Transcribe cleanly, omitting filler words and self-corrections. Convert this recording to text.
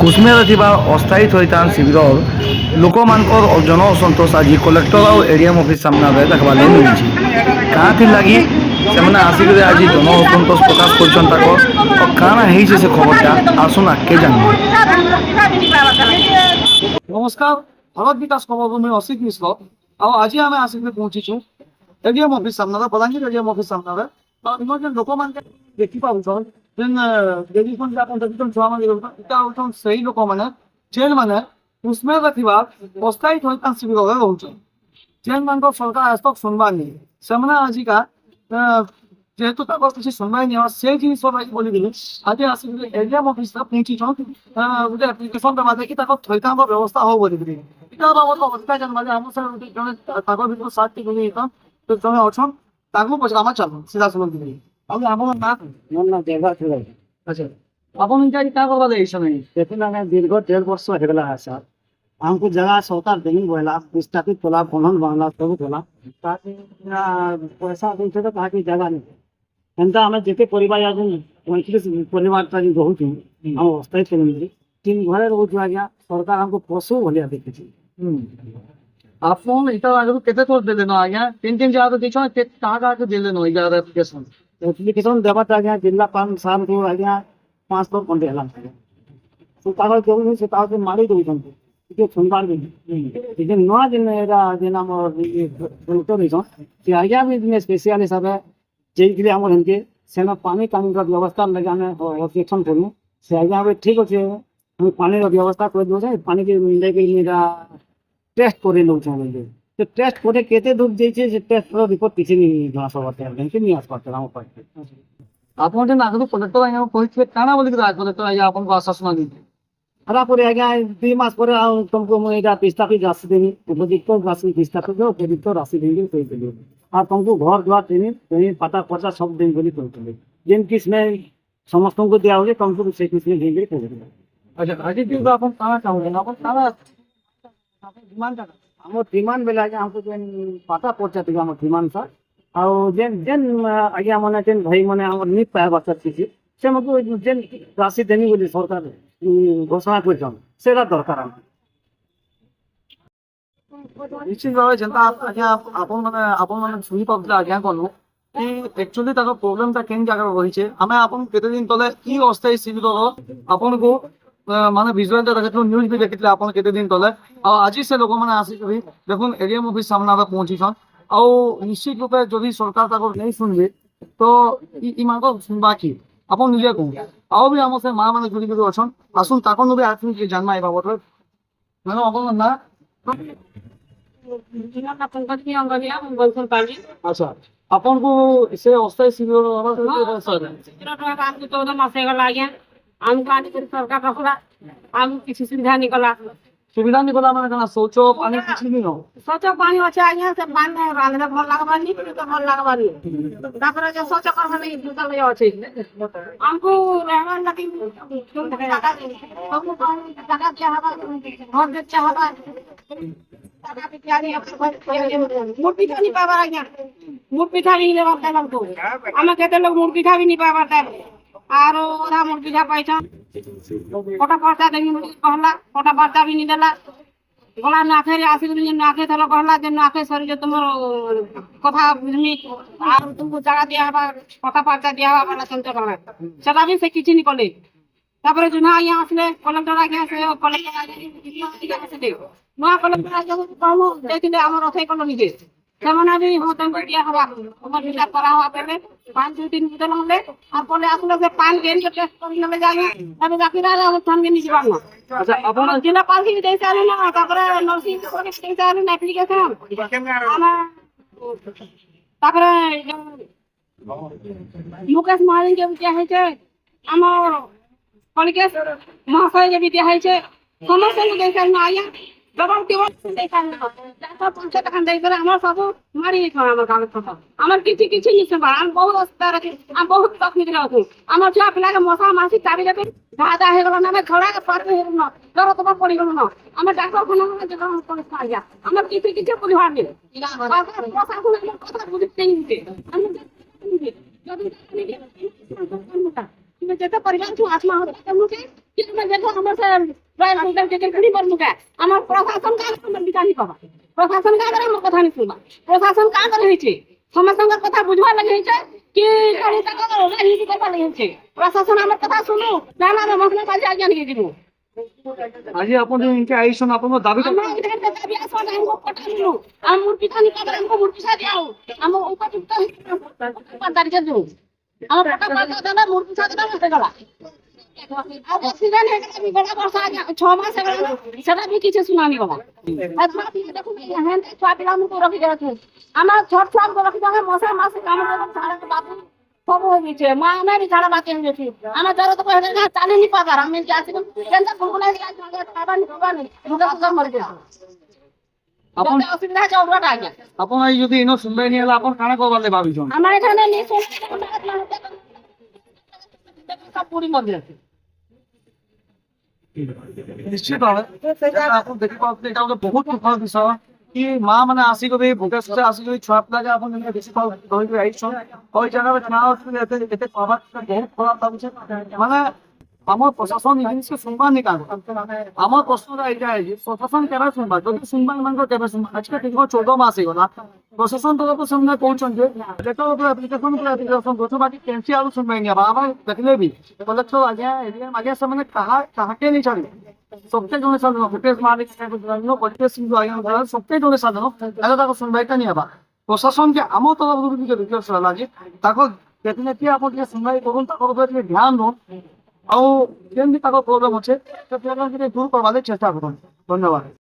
କୁସୁମିଆରେ ଥିବା ଅସ୍ଥାୟୀ ଥଇଥାନ ଶିବିର ଲୋକମାନଙ୍କର ଜନ ଅସନ୍ତୋଷ ଆଜି କଲେକ୍ଟର ଆଉ ଏଡିଏମ୍ ଅଫିସ୍ ସାମ୍ନାରେ ଦେଖବାର୍ ଲାଗି ମିଳିଛି। କାହାଥିର୍ ଲାଗି ସେମାନେ ଆସିକରି ଆଜି ଜନ ଅସନ୍ତୋଷ ପ୍ରକାଶ କରୁଛନ୍ ତାଙ୍କର ଆଉ କାଣା ହେଇছে ସେ ଖବରଟା ଆସୁନ୍ ଆଗ୍କେ ଜାଣିବା। নমস্কার, ভারত বিকাশ খবরভূমি অসিত মিশ্র। আজি আমি আসিকি পৌঁছিছু এডিএম অফিস সামনে, বলাঙ্গীর এডিএম অফিস সামনে। ইমন যেন লোকমানকে দেখি পাউছন যেন টেলিফোন আপন দেখুছন ছুয়ামান এটা হউছন সেই ଲୋକମାନେ ଯେନ୍ମାନେ କୁସୁମିଆରେ ଥିବା ଅସ୍ଥାୟୀ ଥଇଥାନ ଶିବିରରେ ରହୁଛନ୍। ଯେନ୍ମାନଙ୍କ ସରକାର ଆଜ ତକ୍ ଶୁଣବାର୍ ନି, ସେମାନେ ଆଜିକା ଯେହେତୁ ତାଙ୍କର କିଛି ଶୁଣବାର୍ ନି ସେ ଜିନିଷ ଲାଗି ବୋଲିକିରି ଆଜି ଆସିକି ଏଡିଏମ୍ ଅଫିସରେ ପହଞ୍ଚିଛନ୍ ଗୋଟେ ଆପ୍ଲିକେସନ ଦେବା ଦେଖି ତାଙ୍କର ଥଇଥାନର ବ୍ୟବସ୍ଥା ହଉ ବୋଲିକିରି। ଇଟା ବାବଦ ଅଧିକା ଜାଣିବାରେ ଆମ ସାଙ୍ଗେ ଗୋଟେ ଜଣେ ତାଙ୍କ ଭିତରୁ ସାତଟି ଗୁଣି ଜଣେ ଅଛନ୍, ତାଙ୍କୁ ପଚରାମା ଚାଲୁନ୍ ସିଧା ସୁଲଭ ଦିଦି। ଆଉ ଆମର ନାଁ মোর নাম দেবা চুরাই। ଆଚ୍ଛା ଆପଣ ଇଟା କାଁ କରବା ଦେଇଛନ୍? দেখুন আমি দীর্ঘ 1.5 বর্ষ হয়ে গেল স্যার। আমাকে জায়গা সরকার দেনি বলা বিস্তাপি তোলা বন্ধন বাংলা সব তোলা তাকে পয়সা দিয়েছে তো তাকে জায়গা নেই। এমতা আমি যেতে পরিবার আছেন 35 পরিবারটা রহুছু আমার অস্থায়ী কেন্দ্রে 3 ঘরে রহুছু। আজ্ঞা সরকার আমাকে পশু ভলিয়া দেখেছি। ଆପଣ ଇଟା ଆଗରୁ କେତେ ଥର ଦେଲେନ ଆଜ୍ଞା? ତିନ ଜାଗାରେ ଦେଇଛନ୍, କାହା କାହାକୁ ଦେଲେନ ଇଟା ଆପ୍ଲିକେସନ? एप्लीकेशन देवाटा आज्ञा जिला पान साल को आज्ञा 5 तो घंटे हला तो कागज देउ से कागज मारी दउ छन के सुनबार भी जे नवा दिन एरा जे नाम डॉक्टर हिसन से आज्ञा भी दिन स्पेशल हिसाब जे के हमर हनके सेना पानी कानून का व्यवस्था लगा में ऑब्जेक्शन करू से आज्ञा भी ठीक होचे। हम पानी का व्यवस्था कर दो छे, पानी के लेके मेरा टेस्ट करे लो छन। तो टेस्ट করে কেতে দুধ দিয়েছে যে টেস্ট রিপোর্ট কিছু নেই জমা সবাতে ব্যাংকে নিয়ে আসতে আমার পাশে। ଆପଣ ଯେନ୍ ଆଗରୁ କଲେକ୍ଟର ଆଜ୍ଞା କହିଥିବେ କାଣା ବୋଲିକି କଲେକ୍ଟର ଆଜ୍ଞା ଆପଣଙ୍କୁ ଆଶ୍ୱାସନା ଦେଇଥିଲେ? তারপরে আজ্ঞা 2 মাস পরে তোমাকে ମୁଁ ଏଇଟା ବିସ୍ତାପିତ ରାଶି ଦେବି, ଉପଯୁକ୍ତ ରାଶି ବିସ୍ତାପିତ ଉପଯୁକ୍ତ ରାଶି ଦେବି କହିଥିଲି। আর তোমাকে ঘর দুয়ার ট্রেনিং পাতা পচা সব দিন বলি কইଥିଲି। যেন কিসমে ସମସ୍ତଙ୍କୁ ଦିଆ ହଉଛି ତମକୁ ସେଇ କିসমେ ଦେଇକି କହିଥିଲି। ଆଚ୍ଛା ଆଜି ଯୋଉ ଆପଣ କାଣା ଚାହୁଁଛନ୍ତି, ଆପଣ କାଣା ଆପଣ ଡିମାଣ୍ଡ କାଣା? আমার ডিমান্ড বেলা আজ্ঞা আমাকে যেন পাতা পচা থেকে আমার ডিমান্ড স্যার। ଆଉ ଯେନ୍ ଯେନ୍ ଆଜ୍ଞା ମାନେ ଯେନ୍ ଭାଇ ମାନେ ଆମର ନି ପାଇବା ଚାଲିଛି ସେମାନଙ୍କୁ ଯେନ୍ ରାଶି ଦେମି ବୋଲି ସରକାର ଘୋଷଣା କରିଛନ୍ ସେଟା ଦରକାର ଆମକୁ। ନିଶ୍ଚିତ ଭାବେ ଯେନ୍ତା ଆଜ୍ଞା ଆପଣମାନେ ଶୁଣି ପାରୁଥିଲେ ଆଜ୍ଞା କନୁ କି ଆକ୍ଚୁଆଲି ତାଙ୍କ ପ୍ରୋବ୍ଲେମଟା କେନ୍ ଜାଗାରେ ରହିଛେ। ଆମେ ଆପଣଙ୍କୁ କେତେ ଦିନ ତଳେ ଇ ଅସ୍ଥାୟୀ ଶିବିରର ଆପଣଙ୍କୁ ମାନେ ଭିଜୁଆଲଟା ଦେଖିଥିଲୁ, ନ୍ୟୁଜ୍ ବି ଦେଖିଥିଲେ ଆପଣ କେତେ ଦିନ ତଳେ। ଆଉ ଆଜି ସେ ଲୋକମାନେ ଆସିକରି ଦେଖୁନ୍ ଏଡିଏମ୍ ଅଫିସ୍ ସାମ୍ନାରେ ପହଞ୍ଚିଛନ୍। ଆଉ ନିଶ୍ଚିତ ରୂପେ ଯଦି ସରକାର ତାକୁ ନେଇ ଶୁଣିବେ ତ ଇମାନଙ୍କ ଶୁଣବା କି ଆପଣ ନିଜେ କହୁନ୍। ଆଉ ବି ଆମ ସେ ମା ମାନେ ଜୁଡ଼ି ଅଛନ୍, ଆସୁନ୍ ତାଙ୍କନୁ ବି ଆସିକି ଟିକେ ଜାନମା ଏ ବାବଦରେ। ମ୍ୟାଡ଼ାମ ଆପଣଙ୍କ ନାଁ? ଆଚ୍ଛା ଆପଣଙ୍କୁ ସେ ଅସ୍ଥାୟୀ ଶିବିର ଆମକୁ 14 ମାସ ହେଇଗଲା ଆଜ୍ଞା। ଆମକୁ ଆଣିକରି ସରକାର ରଖଲା, ଆମକୁ କିଛି ସୁବିଧା ନି କଲା। ସୁବିଧା ନି କଲା ମାନେ କାଣା ଶୌଚ ପାଣି କିଛି ବି ନ? ଶୌଚ ପାଣି ଅଛେ ଆଜ୍ଞା, ସେ ପାଣି ରାନ୍ଧିଲେ ଭଲ ଲାଗବାନି, ପିଇଲେ ଭଲ ଲାଗବାନି। ତାପରେ ଯେ ଶୌଚ କରିବା ଲାଗି ଶୌଚାଳୟ ଅଛି। ଆମକୁ ରହିବାର ଲାଗି ସବୁ ଜାଗା ଦିଆହବା, ଘର ଦିଆହବା। ମୁଡ଼ ପିଠା ନି ପାଇବାର ଆଜ୍ଞା, ମୁଡ଼ ପିଠା ବି ଦେବାର ଟାଇମ୍ ଆମକୁ। ଆମେ କେତେ ଲୋକ ମୁଡ଼ ପିଠା ବି ନି ପାଇବାର ଟାଇମ୍ ଆରୁ ଅଧା ମୁଡ଼ ପିଠା ପାଇଛନ୍। କଟା ପର୍ଚା ଦେମି ବୋଲି କହିଲା, କଟା ପର୍ଚା ବି ନି ଦେଲା। ଗଲା ନୂଆଖାଇରେ ଆସିକରି ଯେ ନୂଆଖାଇ ଥର କହିଲା ଯେ ନୂଆଖାଇ ସରିଲେ ତୁମର କଥା ବୁଝମି ଆଉ ତୁମକୁ ଜାଗା ଦିଆହବା, କଟା ପର୍ଚା ଦିଆହବା ବୋଲେ ସେମିତି କଲେ ସେଟା ବି ସେ କିଛି ନି କଲେ। ତାପରେ ଜୁନା ଆଜ୍ଞା ଆସିଲେ, କଲେକ୍ଟର ଆଜ୍ଞା ସେ କଲେକ୍ଟର ଆଜ୍ଞା ଆସିଲେ ନୂଆ କଲେକ୍ଟର ଆଜ୍ଞା କହିଲୁ ଦେଇଥିଲେ ଆମର ଅଠେଇ କଲୋନୀକେ ସେମାନେ ବି ହଁ ତାଙ୍କୁ ଦିଆହବା ସେଟା କରାହବା ବେଲେ 5-2-3 ଦିନ ହେଲେ আর পরে আসলে যে পান গেন টেস্ট করে নেবে যাই আমি বাকিরা আমার সঙ্গে নিতে পারবো না। আচ্ছা ଆପଣ জেলা পালকি দেই চালু না, তারপরে নরসিং করে দেই চালু না অ্যাপ্লিকেশন আমার তারপরে মুকেশ মহাজনকে দিয়া হয়েছে, আমার কলিকেশ মহাশয়কে भी দিয়া হয়েছে, সমস্ত দেই চালু না আয়া ডবল টিবল দেই চালু না। 450 টাকা দেই করে আমার সব মারি দিছ আমার কাগজ পত্র আমার কিছু কিছু নিছে বা আমি বহুত অস্তার আছে, আমি বহুত তকলিফে আছি। আমার ছুয়া পিলাকে মশা মাছি চাবি দেবে দাদা হয়ে গেল না, আমি ছড়াকে পারতে হইল না, ধরো তোমার পড়ি গেল না, আমার ডাক্তার খানা যেটা করেছে আয়া আমার কিছু কিছু পরিবার নেই। প্রশাসন আমার কথা বুঝতে নিতে আমি যদি কিন্তু যেতে পরিবার তুমি আসমা হতে কিন্তু দেখো আমার সে রয়্যাল হোটেল থেকে ঘুরি বল মুখে আমার প্রশাসন কাজ আমার বিকানি পাবা প্রশাসন কাজ আমার কথা নি শুনবা প্রশাসন কাজ হয়েছে সমাজের কথা বুঝবা লাগে হয়েছে কি করে টাকা রাজনীতি করবা লাগে হয়েছে প্রশাসন আমার কথা শুনো জানা মহলা কাজে আগে নিয়ে দিব আজি আপন ইনকে আইছন আপন দাবি আমরা এখানে দাবি আসো না আমকো পঠানো আমুর পিঠানি পাবা আমকো মূর্তি সাজিয়াও আমো উপযুক্ত দাঁড়িয়ে দেবো আমার পটা পয়সা দাদা মূর্তি সাজিয়ে হতে গলা আর অক্সিজেন হেগলা বড় বর্ষা 6 মাস হেগলা সেটা भी কিছু শুনানি গলা আর মা কি দেখো হ্যাঁ ছুয়া পিলা মুকো রকি গেছে আমার ছোট ছোট রকি গেছে মশা মাসে কাম করে সারা বাবু সব হয়ে গেছে মা আমার ঝাড়া বাকি হয়ে গেছে আমার জ্বর তো কয়ে না চালে নি পাবার আমি যাচ্ছি কেনটা ফুলগুলা খাবার নি খাবার নি দুটো সুগার মরে গেছে আপন অসুবিধা আছে ওটা আগে আপন আই যদি ইনো শুনবাই নি হলে আপন কানা করবালে ভাবিছন আমার এখানে নি সব পুরি মধ্যে আছে নিশ্চিত ভাবে আপন দেখি পাওয়া এটা ଗୋଟେ ବହୁତ ଦୁଃଖର ବିଷୟ କି ମା ମାନେ ଆସିକରି ଭୁବନେଶ୍ୱରରେ ଆସିକରି ଛୁଆ ପିଲାକେ ଆପଣ ଯେମିତି ବେଶୀ ଧରିକି ଆଇଛନ୍ କଇ ଜାଗାରେ ଛୁଆ ଅଛନ୍ତି ଏତେ ଏତେ ଖରାପ ବହୁତ ଖରାପ ଲାଗୁଛେ ମାନେ আমার প্রশাসন এই জিনিসকে শুনবার নি কারণ আমার প্রশ্নটা এইটা যে প্রশাসন কেবে শুনবা যদি শুনবা এমানক কেবে শুনবা আজকে ঠিক 14 মাস হয়ে গলা প্রশাসন তরফ সামনে পৌঁছন যে যেটা উপরে অ্যাপ্লিকেশন করছো বাকি কেনসি আর শুনবাই নি আমার দেখলে বি কলেক্টর আগে এরিয়া মাঝে সামনে কাহাকে নি ছাড়ি সবকে জনে সাধারণ ফুটেজ মালিক জন্য পরিবেশ কিন্তু আগে সবকে জনে সাধারণ এটা তাকে শুনবাইটা নি হবা প্রশাসনকে আমার তরফ থেকে রিকোয়েস্ট লাগে তাকে যেদিনে কি আপন যে শুনবাই করুন তার উপরে ଟିକେ ধ্যান দিন ଆଉ ଯେମିତି ତାଙ୍କ ପ୍ରୋବ୍ଲେମ ଅଛି ସେ ପ୍ରୋବ୍ଲେମ ଟିକେ ଦୂର କରବାରେ ଚେଷ୍ଟା କରନ୍ତୁ ଧନ୍ୟବାଦ।